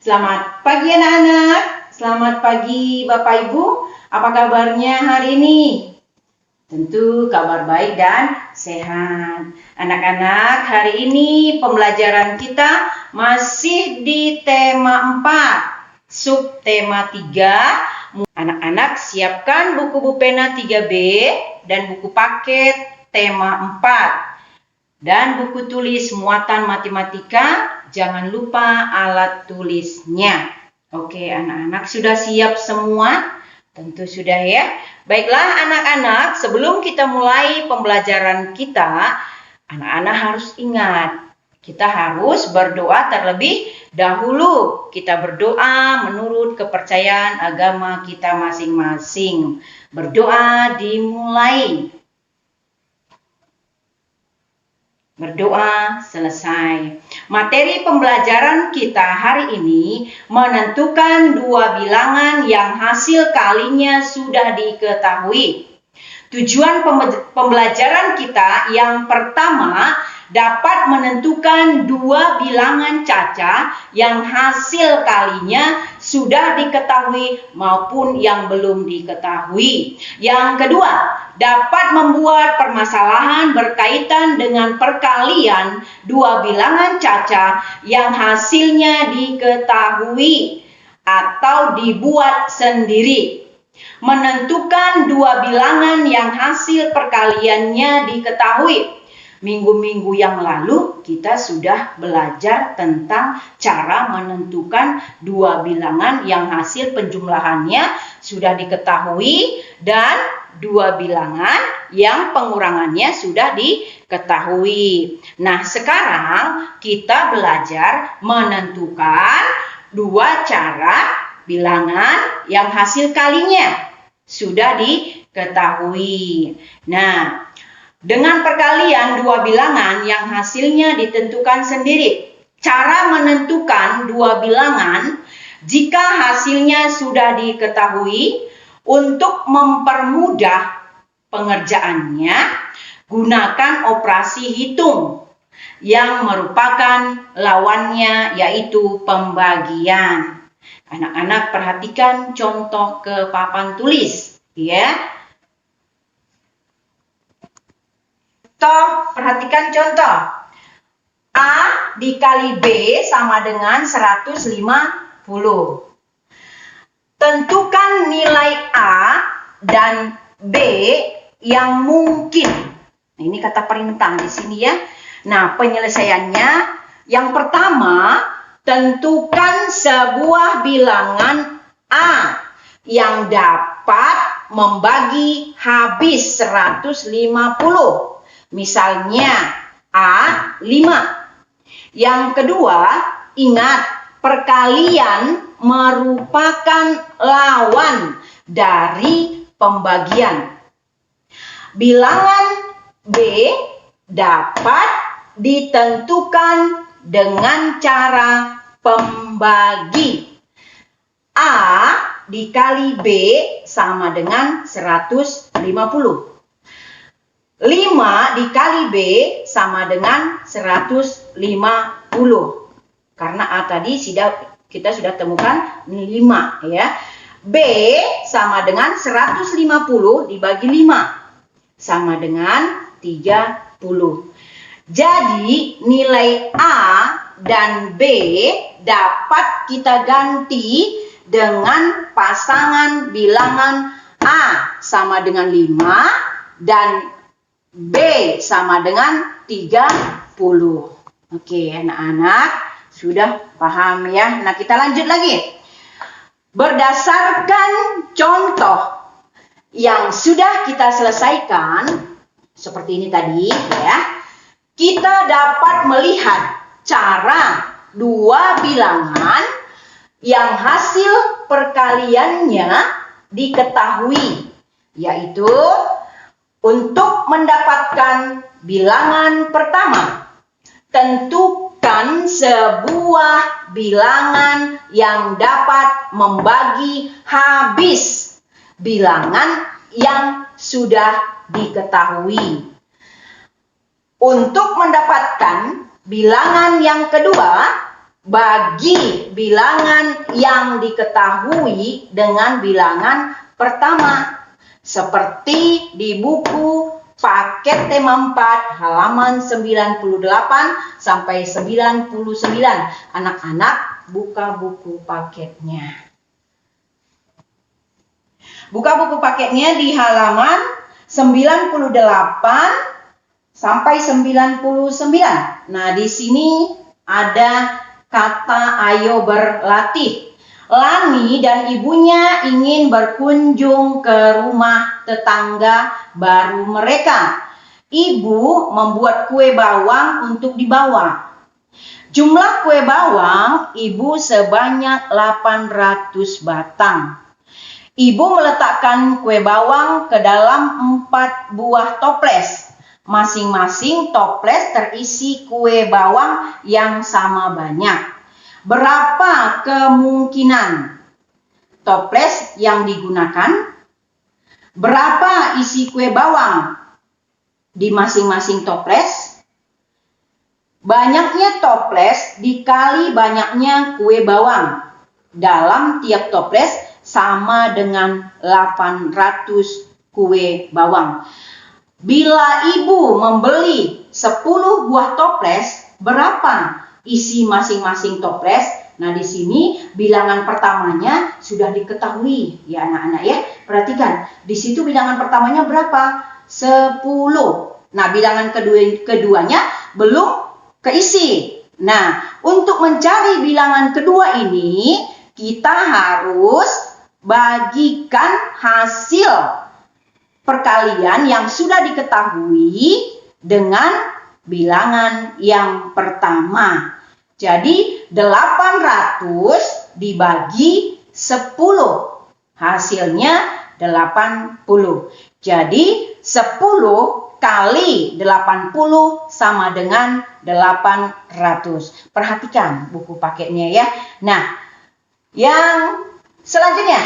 Selamat pagi anak-anak, selamat pagi Bapak Ibu. Apa kabarnya hari ini? Tentu kabar baik dan sehat. Anak-anak, hari ini pembelajaran kita masih di tema 4, subtema 3. Anak-anak siapkan buku pena 3B dan buku paket tema 4. Dan buku tulis muatan matematika, jangan lupa alat tulisnya. Oke, anak-anak sudah siap semua? Tentu sudah ya. Baiklah anak-anak, sebelum kita mulai pembelajaran kita, anak-anak harus ingat, kita harus berdoa terlebih dahulu. Kita berdoa menurut kepercayaan agama kita masing-masing. Berdoa dimulai. Berdoa selesai. Materi pembelajaran kita hari ini menentukan dua bilangan yang hasil kalinya sudah diketahui. Tujuan pembelajaran kita yang pertama dapat menentukan dua bilangan caca yang hasil kalinya sudah diketahui maupun yang belum diketahui. Yang kedua, dapat membuat permasalahan berkaitan dengan perkalian dua bilangan caca yang hasilnya diketahui atau dibuat sendiri. Menentukan dua bilangan yang hasil perkaliannya diketahui. Minggu-minggu yang lalu kita sudah belajar tentang cara menentukan dua bilangan yang hasil penjumlahannya sudah diketahui dan dua bilangan yang pengurangannya sudah diketahui. Nah, sekarang kita belajar menentukan dua cara bilangan yang hasil kalinya sudah diketahui. Nah, dengan perkalian dua bilangan yang hasilnya ditentukan sendiri. Cara menentukan dua bilangan jika hasilnya sudah diketahui, untuk mempermudah pengerjaannya, gunakan operasi hitung yang merupakan lawannya yaitu pembagian. Anak-anak perhatikan contoh ke papan tulis, ya. Perhatikan contoh. A dikali B sama dengan 150. Tentukan nilai A dan B yang mungkin. Nah, ini kata perintah di sini ya. Nah, penyelesaiannya yang pertama, tentukan sebuah bilangan A yang dapat membagi habis 150. Misalnya A 5. Yang kedua, ingat perkalian merupakan lawan dari pembagian. Bilangan B dapat ditentukan dengan cara pembagi. A dikali B sama dengan 150. 5 dikali B sama dengan 150. Karena A tadi kita sudah temukan 5 ya. B sama dengan 150 dibagi 5 sama dengan 30. Jadi nilai A dan B dapat kita ganti dengan pasangan bilangan A sama dengan 5 dan B sama dengan 30. Oke, anak-anak sudah paham ya. Nah, kita lanjut lagi. Berdasarkan contoh yang sudah kita selesaikan, seperti ini tadi ya, kita dapat melihat cara dua bilangan yang hasil perkaliannya diketahui, yaitu untuk mendapatkan bilangan pertama, tentukan sebuah bilangan yang dapat membagi habis bilangan yang sudah diketahui. Untuk mendapatkan bilangan yang kedua, bagi bilangan yang diketahui dengan bilangan pertama. Seperti di buku paket tema 4 halaman 98 sampai 99. Anak-anak buka buku paketnya. Buka buku paketnya di halaman 98 sampai 99. Nah, di sini ada kata ayo berlatih. Lani dan ibunya ingin berkunjung ke rumah tetangga baru mereka. Ibu membuat kue bawang untuk dibawa. Jumlah kue bawang ibu sebanyak 800 batang. Ibu meletakkan kue bawang ke dalam 4 buah toples. Masing-masing toples terisi kue bawang yang sama banyak. Berapa kemungkinan toples yang digunakan? Berapa isi kue bawang di masing-masing toples? Banyaknya toples dikali banyaknya kue bawang dalam tiap toples sama dengan 800 kue bawang. Bila ibu membeli 10 buah toples, berapa isi masing-masing toples? Nah, di sini bilangan pertamanya sudah diketahui ya anak-anak ya. Perhatikan, di situ bilangan pertamanya berapa? 10. Nah, bilangan keduanya belum keisi. Nah, untuk mencari bilangan kedua ini, kita harus bagikan hasil perkalian yang sudah diketahui dengan bilangan yang pertama. Jadi 800 dibagi 10. Hasilnya 80. Jadi 10 kali 80 sama dengan 800. Perhatikan buku paketnya ya. Nah, yang selanjutnya.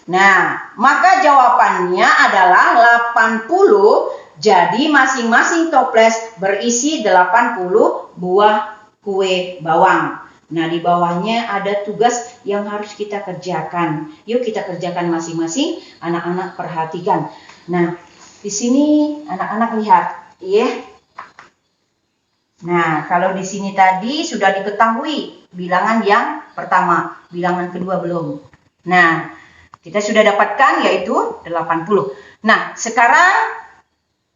Nah, maka jawabannya adalah 80. Jadi masing-masing toples berisi 80 buah kue bawang. Nah, di bawahnya ada tugas yang harus kita kerjakan. Yuk kita kerjakan masing-masing. Anak-anak perhatikan. Nah, di sini anak-anak lihat, ya. Nah, kalau di sini tadi sudah diketahui bilangan yang pertama, bilangan kedua belum. Nah, kita sudah dapatkan yaitu 80. Nah, sekarang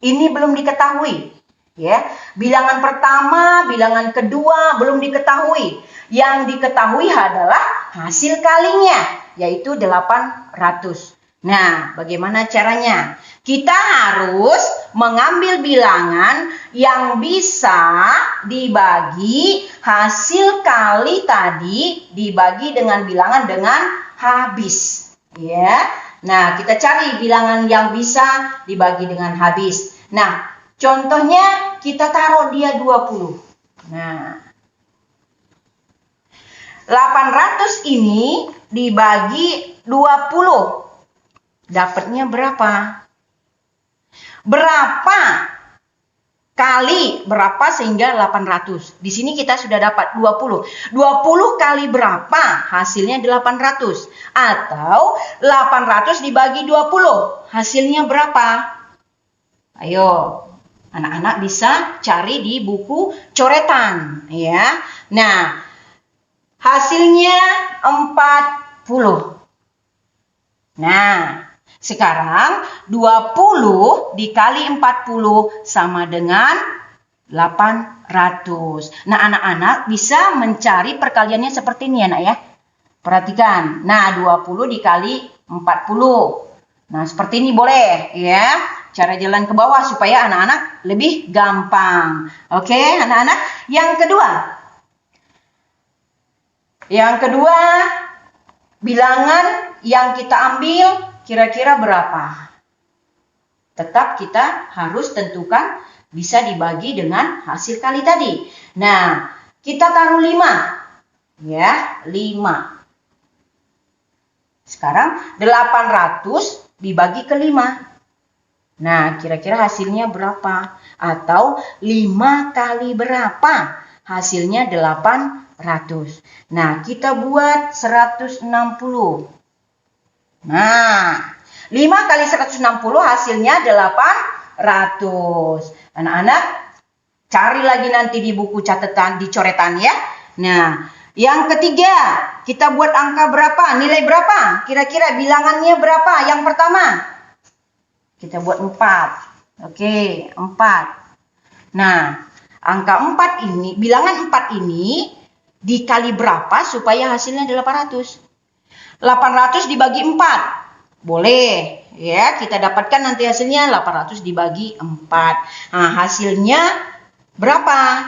ini belum diketahui. Ya, bilangan pertama, bilangan kedua belum diketahui. Yang diketahui adalah hasil kalinya, yaitu 800. Nah, bagaimana caranya? Kita harus mengambil bilangan yang bisa dibagi hasil kali tadi dibagi dengan bilangan dengan habis. Ya, nah kita cari bilangan yang bisa dibagi dengan habis. Nah, contohnya kita taruh dia 20. Nah, 800 ini dibagi 20. Dapatnya berapa? Berapa kali berapa sehingga 800? Di sini kita sudah dapat 20. 20 kali berapa? Hasilnya 800. Atau 800 dibagi 20. Hasilnya berapa? Ayo, anak-anak bisa cari di buku coretan. Ya. Nah, hasilnya 40. Nah, sekarang 20 dikali 40 sama dengan 800. Nah, anak-anak bisa mencari perkaliannya seperti ini ya, nak ya. Perhatikan. Nah, 20 dikali 40. Nah, seperti ini boleh ya. Cara jalan ke bawah supaya anak-anak lebih gampang. Oke, anak-anak. Yang kedua. Yang kedua, bilangan yang kita ambil kira-kira berapa? Tetap kita harus tentukan bisa dibagi dengan hasil kali tadi. Nah, kita taruh 5. Ya, 5. Sekarang 800 dibagi ke 5. Nah, kira-kira hasilnya berapa? Atau 5 kali berapa? Hasilnya 800. Nah, kita buat 160. Nah, 5 kali 160 hasilnya 800. Anak-anak, cari lagi nanti di buku catatan, di coretan ya. Nah, yang ketiga, kita buat angka berapa? Nilai berapa? Kira-kira bilangannya berapa? Yang pertama, kita buat 4. Oke, 4. Nah, angka 4 ini, bilangan 4 ini dikali berapa supaya hasilnya 800? 800 dibagi 4. Boleh, ya. Kita dapatkan nanti hasilnya 800 dibagi 4. Nah, hasilnya berapa?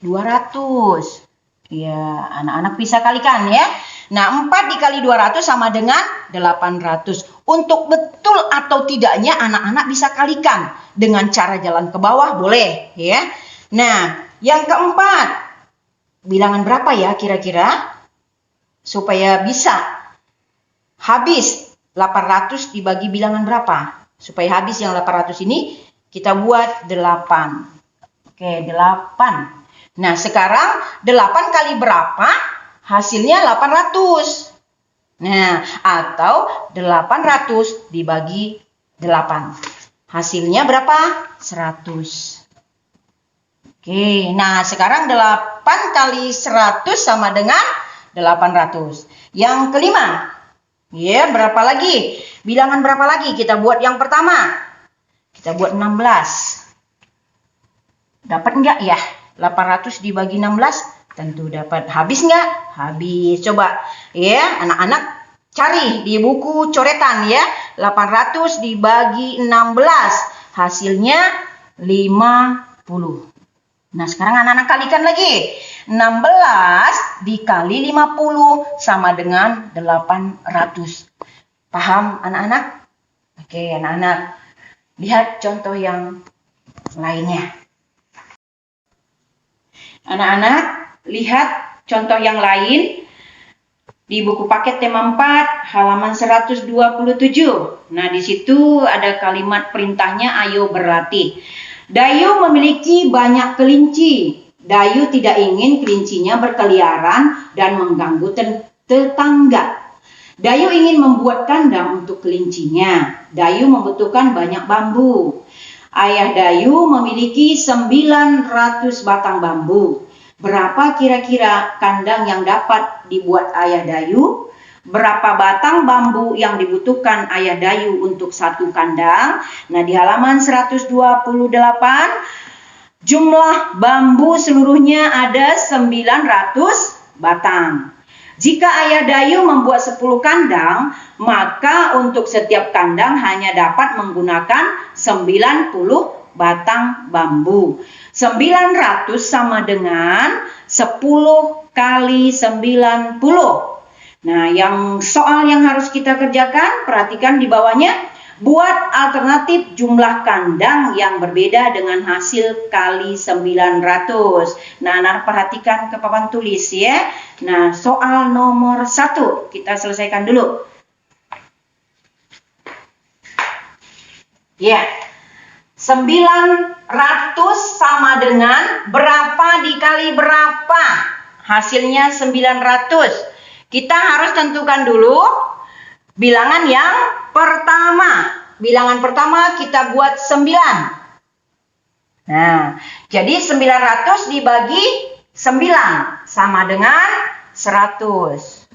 200. Ya, anak-anak bisa kalikan ya. Nah, 4 dikali 200 sama dengan 800. Untuk betul atau tidaknya anak-anak bisa kalikan dengan cara jalan ke bawah, boleh ya. Nah, yang keempat, bilangan berapa ya kira-kira? Supaya bisa habis 800 dibagi bilangan berapa? Supaya habis yang 800 ini kita buat 8. Oke, 8. Nah, sekarang 8 kali berapa? Hasilnya 800. Nah, atau 800 dibagi 8. Hasilnya berapa? 100. Oke, nah sekarang 8 kali 100 sama dengan 800. Yang kelima, ya berapa lagi? Bilangan berapa lagi? Kita buat yang pertama. Kita buat 16. Dapat enggak ya? 800 dibagi 16? Tentu dapat. Habis enggak? Habis. Coba ya, anak-anak cari di buku coretan ya. 800 dibagi 16. Hasilnya 50. Nah, sekarang anak-anak kalikan lagi. 16 dikali 50 sama dengan 800. Paham anak-anak? Oke, anak-anak. Lihat contoh yang lainnya. Anak-anak, lihat contoh yang lain di buku paket tema 4 halaman 127. Nah, di situ ada kalimat perintahnya, ayo berlatih. Dayu memiliki banyak kelinci. Dayu tidak ingin kelincinya berkeliaran dan mengganggu tetangga. Dayu ingin membuat kandang untuk kelincinya. Dayu membutuhkan banyak bambu. Ayah Dayu memiliki 900 batang bambu. Berapa kira-kira kandang yang dapat dibuat ayah Dayu? Berapa batang bambu yang dibutuhkan ayah Dayu untuk satu kandang? Nah, di halaman 128, jumlah bambu seluruhnya ada 900 batang. Jika ayah Dayu membuat 10 kandang, maka untuk setiap kandang hanya dapat menggunakan 90 batang bambu. 900 sama dengan 10 kali 90. Nah, soal yang harus kita kerjakan, perhatikan di bawahnya. Buat alternatif jumlah kandang yang berbeda dengan hasil kali 900. Nah, anak perhatikan ke papan tulis ya. Nah, soal nomor 1 kita selesaikan dulu. Ya, 900 sama dengan berapa dikali berapa? Hasilnya 900. Kita harus tentukan dulu bilangan yang pertama. Bilangan pertama kita buat 9. Nah, jadi 900 dibagi 9 sama dengan 100.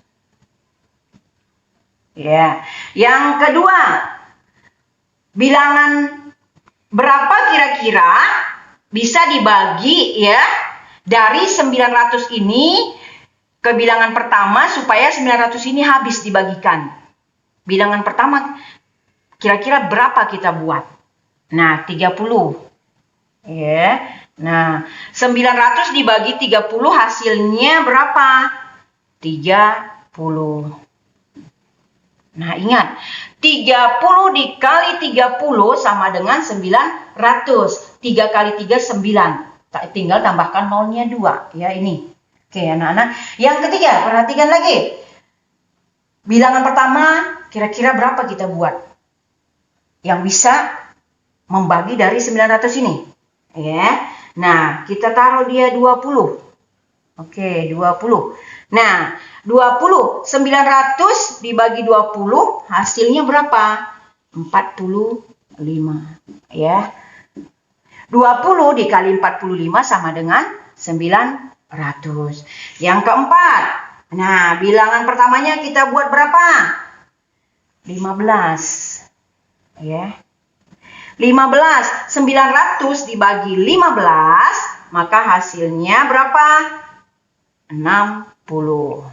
Ya. Yang kedua, bilangan berapa kira-kira bisa dibagi ya dari 900 ini ke bilangan pertama supaya 900 ini habis dibagikan. Bilangan pertama kira-kira berapa kita buat? Nah, 30. Ya. Nah, 900 dibagi 30 hasilnya berapa? 30. Nah, ingat, 30 dikali 30 sama dengan 900. 3 kali 3, 9. Tinggal tambahkan nolnya 2. Ya, ini. Oke, anak-anak. Yang ketiga, perhatikan lagi. Bilangan pertama, kira-kira berapa kita buat? Yang bisa membagi dari 900 ini. Ya. Nah, kita taruh dia 20. Oke, 20. Nah, 20, 900 dibagi 20, hasilnya berapa? 45. Ya. 20 dikali 45 sama dengan 900. Yang keempat. Nah, bilangan pertamanya kita buat berapa? 15. Ya. 15, 900 dibagi 15, maka hasilnya berapa? 60.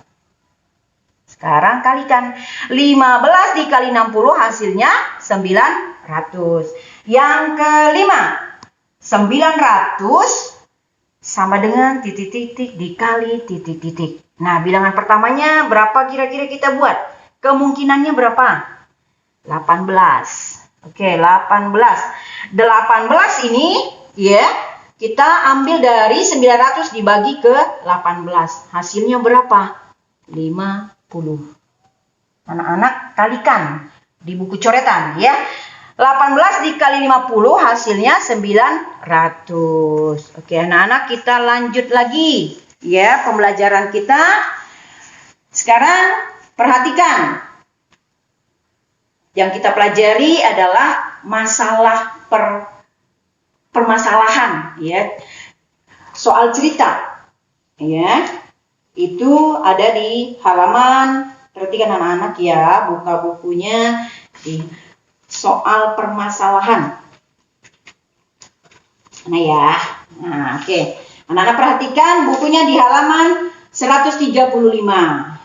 Sekarang kalikan. 15 dikali 60 hasilnya 900. Yang kelima, 900 sama dengan titik-titik dikali titik-titik. Nah, bilangan pertamanya berapa kira-kira kita buat? Kemungkinannya berapa? 18. Oke, 18. 18 ini ya, kita ambil dari 900 dibagi ke 18. Hasilnya berapa? 50. Anak-anak kalikan di buku coretan ya. 18 dikali 50 hasilnya 900. Oke, anak-anak kita lanjut lagi ya pembelajaran kita. Sekarang perhatikan. Yang kita pelajari adalah masalah permasalahan ya. Soal cerita. Ya. Itu ada di halaman, perhatikan anak-anak ya, buka bukunya di soal permasalahan. Nah ya. Nah, oke. Anak-anak perhatikan bukunya di halaman 135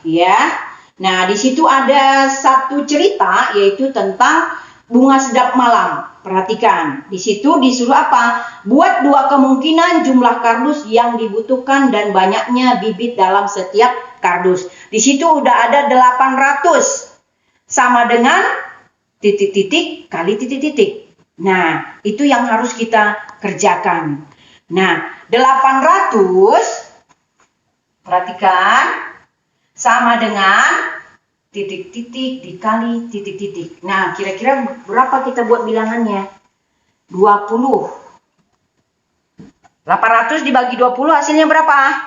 ya. Nah, di situ ada satu cerita yaitu tentang bunga sedap malam. Perhatikan, di situ disuruh apa? Buat 2 kemungkinan jumlah kardus yang dibutuhkan dan banyaknya bibit dalam setiap kardus. Di situ udah ada 800 sama dengan titik-titik kali titik-titik. Nah, itu yang harus kita kerjakan. Nah, 800 perhatikan sama dengan titik-titik dikali titik-titik. Nah, kira-kira berapa kita buat bilangannya? 20. 800 dibagi 20 hasilnya berapa?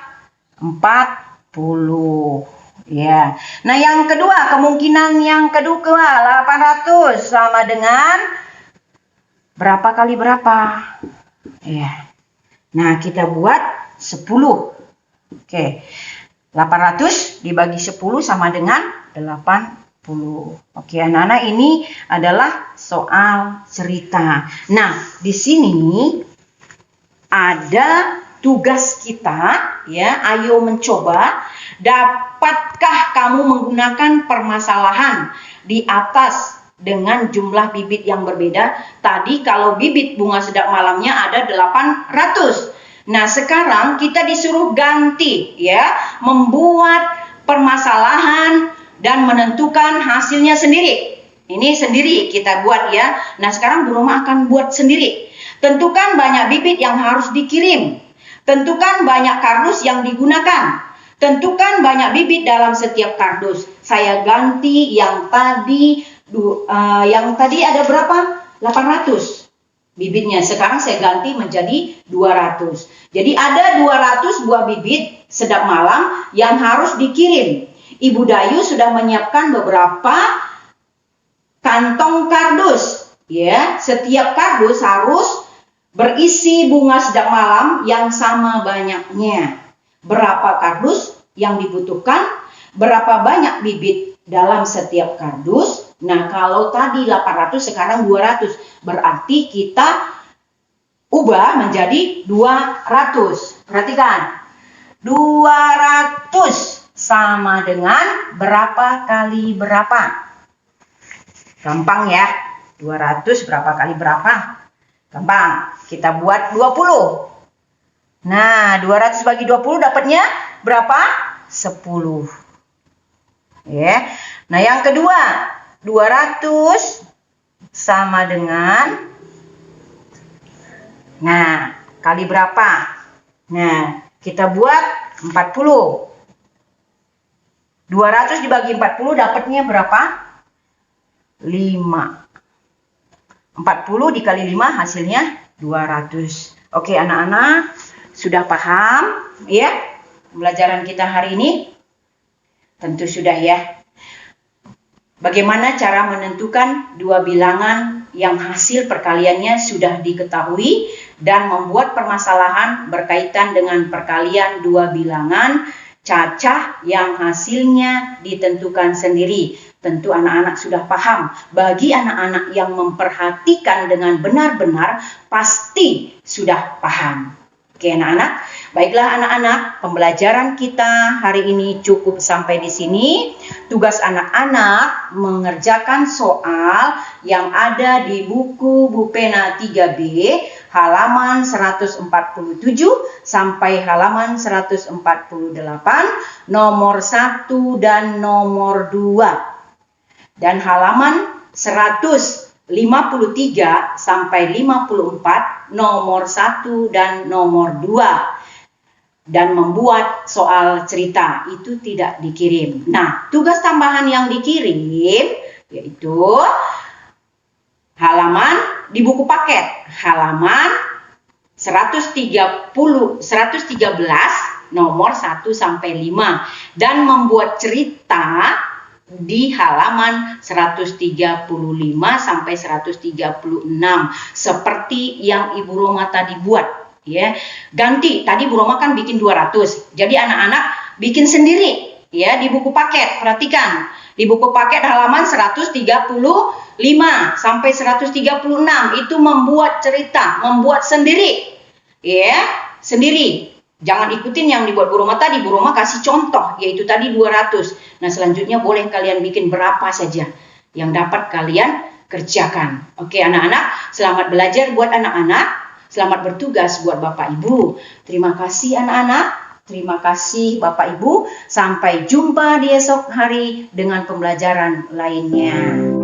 40. Ya. Nah, yang kedua, kemungkinan yang kedua 800 sama dengan berapa kali berapa? Ya. Nah, kita buat 10. Oke. 800 dibagi 10 sama dengan 80. Oke, anak-anak, ini adalah soal cerita. Nah, di sini ada tugas kita ya. Ayo mencoba. Dapatkah kamu menggunakan permasalahan di atas dengan jumlah bibit yang berbeda? Tadi kalau bibit bunga sedap malamnya ada 800. Nah, sekarang kita disuruh ganti ya, membuat permasalahan dan menentukan hasilnya sendiri. Ini sendiri kita buat ya. Nah, sekarang Bu Roma akan buat sendiri. Tentukan banyak bibit yang harus dikirim. Tentukan banyak kardus yang digunakan. Tentukan banyak bibit dalam setiap kardus. Saya ganti yang tadi ada berapa? 800. Bibitnya sekarang saya ganti menjadi 200. Jadi ada 200 buah bibit sedap malam yang harus dikirim. Ibu Dayu sudah menyiapkan beberapa kantong kardus. Ya, setiap kardus harus berisi bunga sedap malam yang sama banyaknya. Berapa kardus yang dibutuhkan? Berapa banyak bibit dalam setiap kardus? Nah, kalau tadi 800 sekarang 200. Berarti kita ubah menjadi 200. Perhatikan. 200 sama dengan berapa kali berapa? Gampang ya. 200 berapa kali berapa? Gampang. Kita buat 20. Nah, 200 bagi 20 dapatnya berapa? 10. Ya. Nah, yang kedua, 200 sama dengan, nah, kali berapa? Nah, kita buat 40. 200 dibagi 40 dapatnya berapa? 5. 40 dikali 5 hasilnya 200. Oke, anak-anak sudah paham ya? pembelajaran kita hari ini? Tentu sudah ya. Bagaimana cara menentukan dua bilangan yang hasil perkaliannya sudah diketahui dan membuat permasalahan berkaitan dengan perkalian dua bilangan cacah yang hasilnya ditentukan sendiri. Tentu anak-anak sudah paham. Bagi anak-anak yang memperhatikan dengan benar-benar pasti sudah paham. Oke anak-anak, baiklah anak-anak, pembelajaran kita hari ini cukup sampai di sini. Tugas anak-anak mengerjakan soal yang ada di buku Bupena 3B halaman 147 sampai halaman 148, nomor 1 dan nomor 2. Dan halaman 153 sampai 54 nomor 1 dan nomor 2. Dan membuat soal cerita itu tidak dikirim. Nah, tugas tambahan yang dikirim yaitu halaman di buku paket, halaman 113 nomor 1 sampai 5 dan membuat cerita di halaman 135 sampai 136 seperti yang Ibu Roma tadi buat ya. Ganti, tadi Bu Roma kan bikin 200. Jadi anak-anak bikin sendiri ya di buku paket. Perhatikan, di buku paket halaman 135 sampai 136 itu membuat cerita, membuat sendiri. Ya, sendiri. Jangan ikutin yang dibuat Bu Roma tadi. Bu Roma kasih contoh, yaitu tadi 200. Nah, selanjutnya boleh kalian bikin berapa saja yang dapat kalian kerjakan. Oke, anak-anak, selamat belajar buat anak-anak. Selamat bertugas buat Bapak Ibu. Terima kasih anak-anak. Terima kasih Bapak Ibu. Sampai jumpa di esok hari dengan pembelajaran lainnya.